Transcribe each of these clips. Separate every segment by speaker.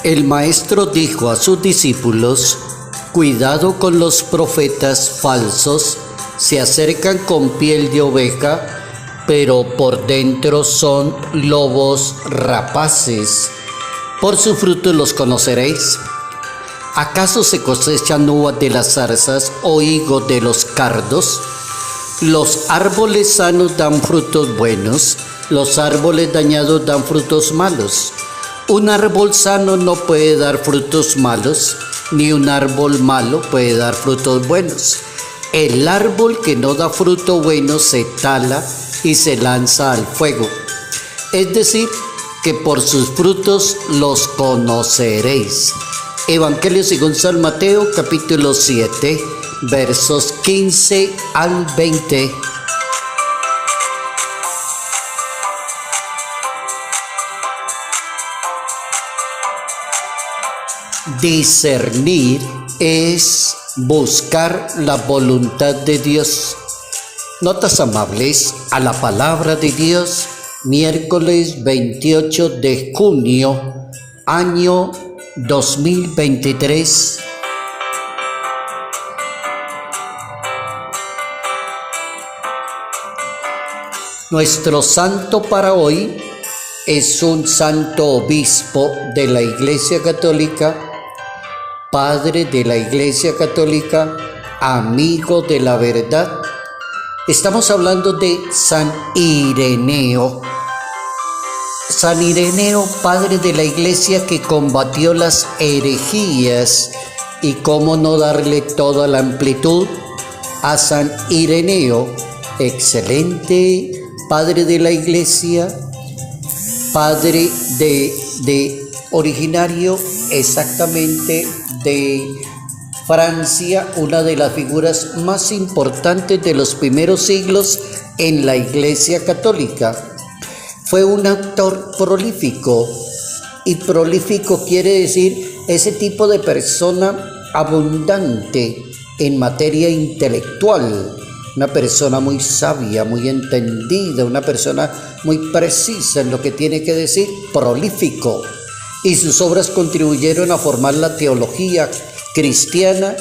Speaker 1: El maestro dijo a sus discípulos: cuidado con los profetas falsos, se acercan con piel de oveja, pero por dentro son lobos rapaces. Por sus frutos los conoceréis. ¿Acaso se cosechan uvas de las zarzas o higos de los cardos? Los árboles sanos dan frutos buenos, los árboles dañados dan frutos malos. Un árbol sano no puede dar frutos malos, ni un árbol malo puede dar frutos buenos. El árbol que no da fruto bueno se tala y se lanza al fuego. Es decir, que por sus frutos los conoceréis. Evangelio según San Mateo, capítulo 7, versos 15 al 20. Discernir es buscar la voluntad de Dios. Notas amables a la palabra de Dios, miércoles 28 de junio, año 2023. Nuestro santo para hoy es un santo obispo de la Iglesia Católica, padre de la Iglesia Católica, amigo de la verdad. Estamos hablando de San Ireneo. San Ireneo, padre de la Iglesia que combatió las herejías. Y cómo no darle toda la amplitud a San Ireneo, excelente padre de la Iglesia, padre de originario exactamente de Francia, una de las figuras más importantes de los primeros siglos en la Iglesia Católica. Fue un autor prolífico, y prolífico quiere decir ese tipo de persona abundante en materia intelectual, una persona muy sabia, muy entendida, una persona muy precisa en lo que tiene que decir, prolífico. Y sus obras contribuyeron a formar la teología cristiana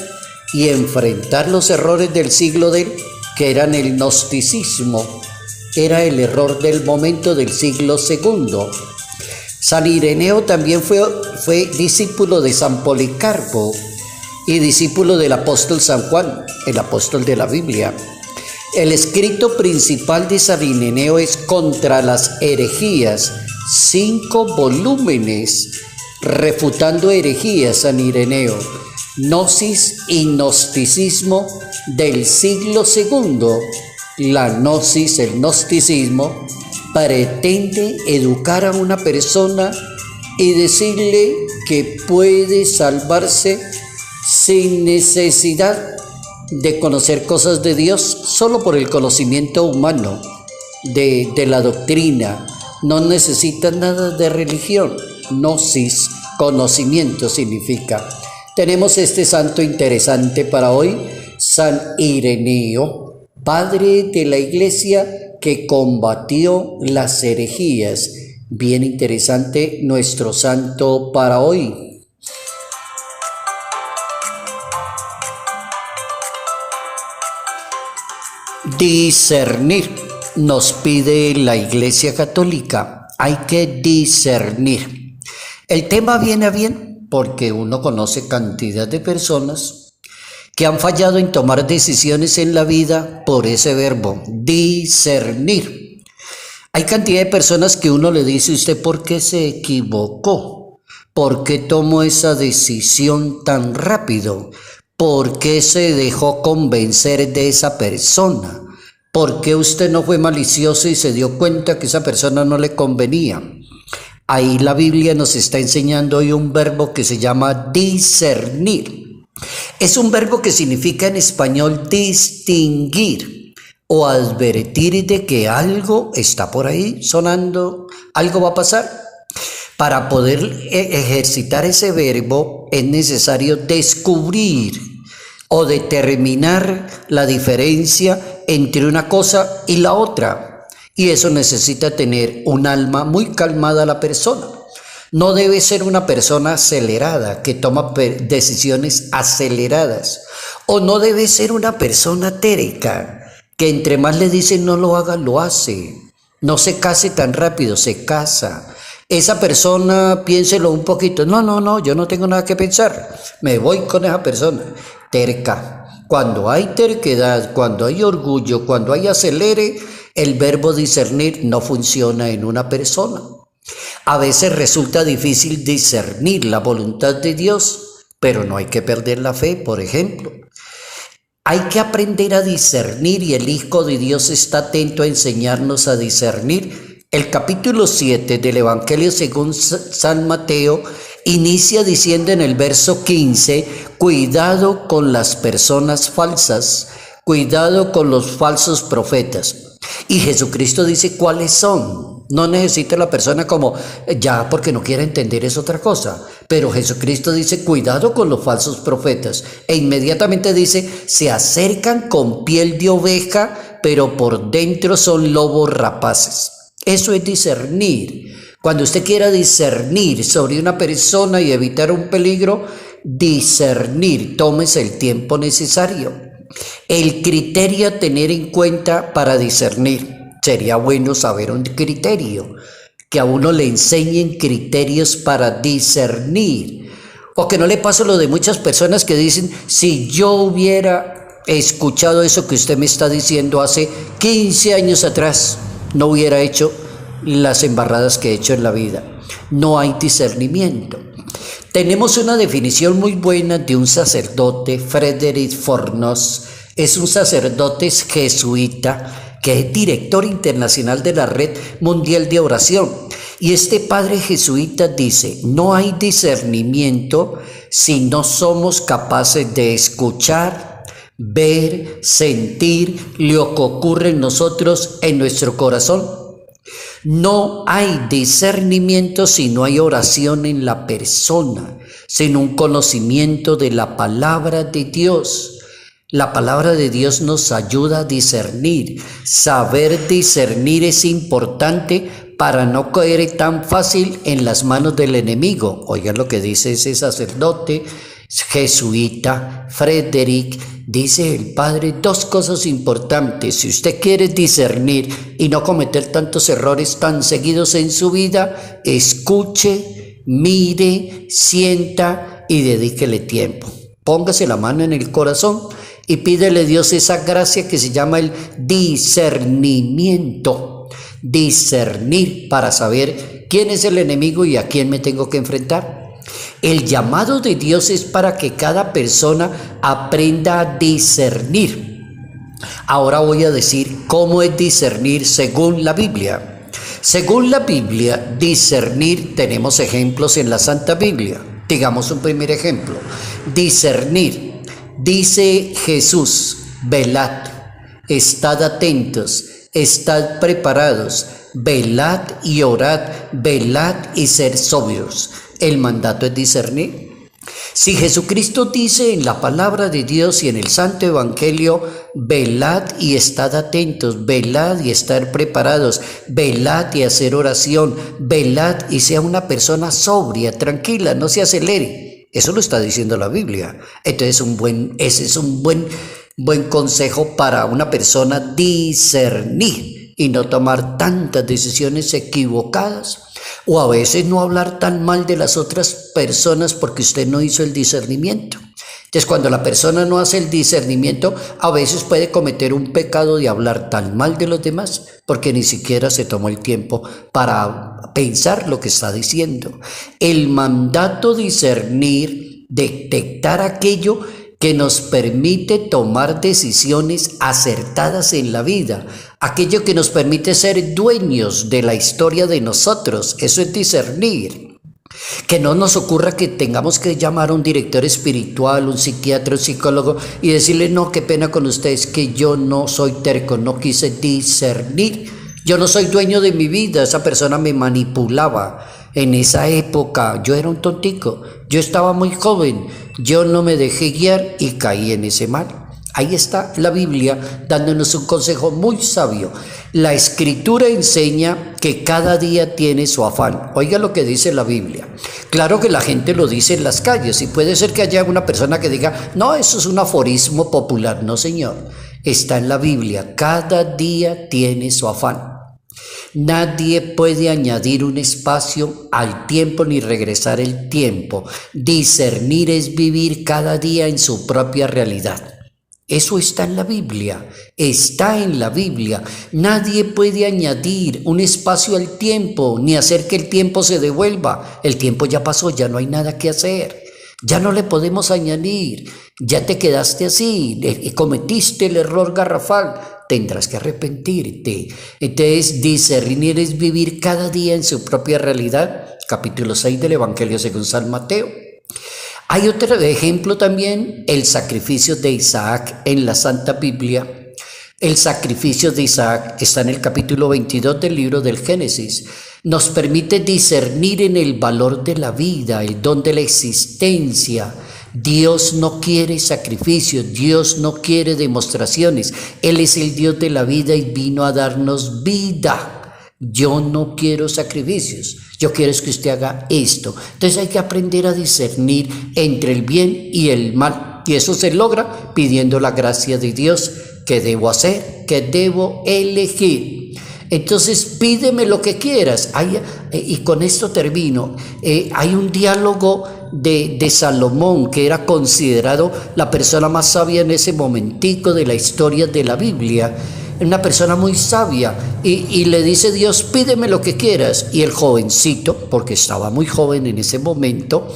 Speaker 1: y enfrentar los errores del siglo de él, que eran el gnosticismo. Era el error del momento del siglo II. San Ireneo también fue discípulo de San Policarpo y discípulo del apóstol San Juan, el apóstol de la Biblia. El escrito principal de San Ireneo es Contra las herejías, 5 volúmenes, refutando herejías. San Ireneo, Gnosis y Gnosticismo del siglo II. La gnosis, el gnosticismo, pretende educar a una persona y decirle que puede salvarse sin necesidad de conocer cosas de Dios, solo por el conocimiento humano de la doctrina. No necesita nada de religión. Gnosis, conocimiento significa. Tenemos este santo interesante para hoy, San Ireneo, padre de la Iglesia que combatió las herejías. Bien interesante nuestro santo para hoy. Discernir nos pide la Iglesia Católica. Hay que discernir. El tema viene a bien porque uno conoce cantidad de personas que han fallado en tomar decisiones en la vida por ese verbo, discernir. Hay cantidad de personas que uno le dice: ¿usted por qué se equivocó? ¿Por qué tomó esa decisión tan rápido? ¿Por qué se dejó convencer de esa persona? ¿Por qué usted no fue malicioso y se dio cuenta que esa persona no le convenía? Ahí la Biblia nos está enseñando hoy un verbo que se llama discernir. Es un verbo que significa en español distinguir o advertir de que algo está por ahí sonando, algo va a pasar. Para poder ejercitar ese verbo es necesario descubrir o determinar la diferencia entre una cosa y la otra. Y eso necesita tener un alma muy calmada la persona. No debe ser una persona acelerada que toma decisiones aceleradas. O no debe ser una persona terca que entre más le dicen no lo haga, lo hace. No se case tan rápido, se casa. Esa persona, piénselo un poquito. No, yo no tengo nada que pensar. Me voy con esa persona. Terca. Cuando hay terquedad, cuando hay orgullo, cuando hay acelere, el verbo discernir no funciona en una persona. A veces resulta difícil discernir la voluntad de Dios, pero no hay que perder la fe, por ejemplo. Hay que aprender a discernir y el Hijo de Dios está atento a enseñarnos a discernir. El capítulo 7 del Evangelio según San Mateo inicia diciendo en el verso 15, cuidado con las personas falsas, cuidado con los falsos profetas. Y Jesucristo dice cuáles son. No necesita la persona como ya porque no quiere entender es otra cosa. Pero Jesucristo dice cuidado con los falsos profetas. E inmediatamente dice se acercan con piel de oveja pero por dentro son lobos rapaces. Eso es discernir. Cuando usted quiera discernir sobre una persona y evitar un peligro, discernir, tómese el tiempo necesario. El criterio a tener en cuenta para discernir. Sería bueno saber un criterio, que a uno le enseñen criterios para discernir. O que no le pase lo de muchas personas que dicen, si yo hubiera escuchado eso que usted me está diciendo hace 15 años atrás, no hubiera hecho las embarradas que he hecho en la vida. No hay discernimiento. Tenemos una definición muy buena de un sacerdote, Frédéric Fornos. Es un sacerdote jesuita que es director internacional de la Red Mundial de Oración. Y este padre jesuita dice, no hay discernimiento si no somos capaces de escuchar, ver, sentir lo que ocurre en nosotros, en nuestro corazón. No hay discernimiento si no hay oración en la persona, sin un conocimiento de la palabra de Dios. La palabra de Dios nos ayuda a discernir. Saber discernir es importante para no caer tan fácil en las manos del enemigo. Oigan lo que dice ese sacerdote jesuita, Frédéric. Dice el padre dos cosas importantes. Si usted quiere discernir y no cometer tantos errores tan seguidos en su vida, escuche, mire, sienta y dedíquele tiempo. Póngase la mano en el corazón y pídele a Dios esa gracia que se llama el discernimiento. Discernir para saber quién es el enemigo y a quién me tengo que enfrentar. El llamado de Dios es para que cada persona aprenda a discernir. Ahora voy a decir cómo es discernir según la Biblia. Según la Biblia, discernir, tenemos ejemplos en la Santa Biblia. Digamos un primer ejemplo. Discernir. Dice Jesús, velad, estad atentos, estad preparados, velad y orad, velad y ser sobrios. El mandato es discernir. Si Jesucristo dice en la palabra de Dios y en el Santo Evangelio, velad y estad atentos, velad y estar preparados, velad y hacer oración, velad y sea una persona sobria, tranquila, no se acelere. Eso lo está diciendo la Biblia. Entonces ese es un buen consejo para una persona discernir y no tomar tantas decisiones equivocadas. O a veces no hablar tan mal de las otras personas porque usted no hizo el discernimiento. Entonces cuando la persona no hace el discernimiento, a veces puede cometer un pecado de hablar tan mal de los demás porque ni siquiera se tomó el tiempo para pensar lo que está diciendo. El mandato discernir, detectar aquello que nos permite tomar decisiones acertadas en la vida, aquello que nos permite ser dueños de la historia de nosotros, eso es discernir. Que no nos ocurra que tengamos que llamar a un director espiritual, un psiquiatra, un psicólogo y decirle, no, qué pena con ustedes que yo no soy terco, no quise discernir, yo no soy dueño de mi vida, esa persona me manipulaba. En esa época yo era un tontico, yo estaba muy joven, yo no me dejé guiar y caí en ese mal. Ahí está la Biblia dándonos un consejo muy sabio. La Escritura enseña que cada día tiene su afán. Oiga lo que dice la Biblia. Claro que la gente lo dice en las calles y puede ser que haya una persona que diga, no, eso es un aforismo popular. No, señor, está en la Biblia. Cada día tiene su afán. Nadie puede añadir un espacio al tiempo ni regresar el tiempo. Discernir es vivir cada día en su propia realidad. Eso está en la Biblia, está en la Biblia. Nadie puede añadir un espacio al tiempo ni hacer que el tiempo se devuelva. El tiempo ya pasó, ya no hay nada que hacer. Ya no le podemos añadir. Ya te quedaste así, cometiste el error garrafal. Tendrás que arrepentirte. Entonces, discernir es vivir cada día en su propia realidad. Capítulo 6 del Evangelio según San Mateo. Hay otro ejemplo también, el sacrificio de Isaac en la Santa Biblia. El sacrificio de Isaac está en el capítulo 22 del libro del Génesis. Nos permite discernir en el valor de la vida, el don de la existencia. Dios no quiere sacrificios, Dios no quiere demostraciones. Él es el Dios de la vida y vino a darnos vida. Yo no quiero sacrificios, yo quiero es que usted haga esto. Entonces hay que aprender a discernir entre el bien y el mal. Y eso se logra pidiendo la gracia de Dios. ¿Qué debo hacer? ¿Qué debo elegir? Entonces pídeme lo que quieras. Y con esto termino. Hay un diálogo de Salomón, que era considerado la persona más sabia en ese momentico de la historia de la Biblia. Una persona muy sabia, y le dice Dios, pídeme lo que quieras. Y el jovencito, porque estaba muy joven en ese momento,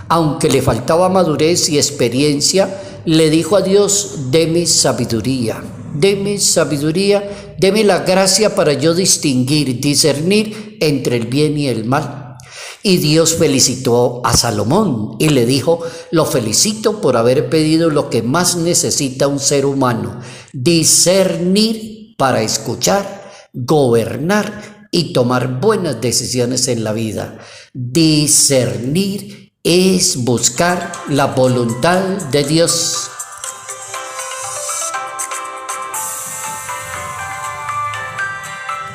Speaker 1: aunque le faltaba madurez y experiencia, le dijo a Dios, deme sabiduría, deme la gracia para yo discernir entre el bien y el mal. Y Dios felicitó a Salomón y le dijo, lo felicito por haber pedido lo que más necesita un ser humano, discernir para escuchar, gobernar y tomar buenas decisiones en la vida. Discernir es buscar la voluntad de Dios.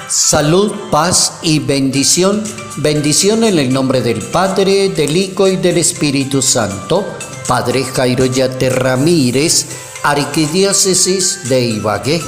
Speaker 1: Salud, paz y bendición. Bendición en el nombre del Padre, del Hijo y del Espíritu Santo. Padre Jairo Yate Ramírez, Arquidiócesis de Ibagué.